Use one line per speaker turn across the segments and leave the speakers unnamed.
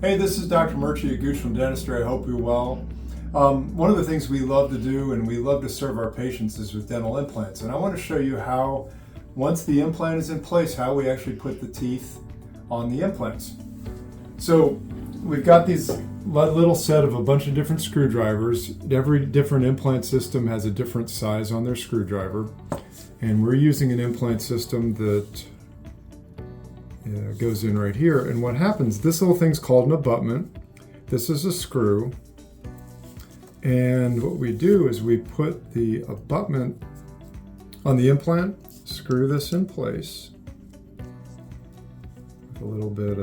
Hey, this is Dr. Murchie at Gooch from Dentistry. I hope you're well. One of the things we love to do and we love to serve our patients is with dental implants. And I want to show you how, once the implant is in place, how we actually put the teeth on the implants. So we've got these little set of a bunch of different screwdrivers. Every different implant system has a different size on their screwdriver. And we're using an implant system that goes in right here. And what happens, this little thing's called an abutment. This is a screw. And what we do is we put the abutment on the implant, screw this in place with a little bit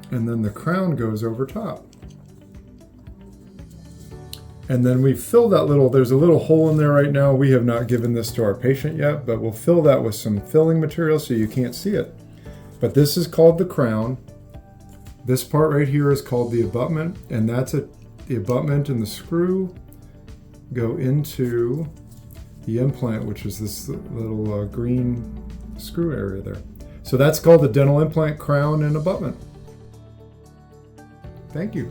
and then the crown goes over top. And then we fill that there's a little hole in there right now. We have not given this to our patient yet, but we'll fill that with some filling material so you can't see it. But this is called the crown. This part right here is called the abutment, and that's the abutment and the screw go into the implant, which is this little green screw area there. So that's called the dental implant, crown, and abutment. Thank you.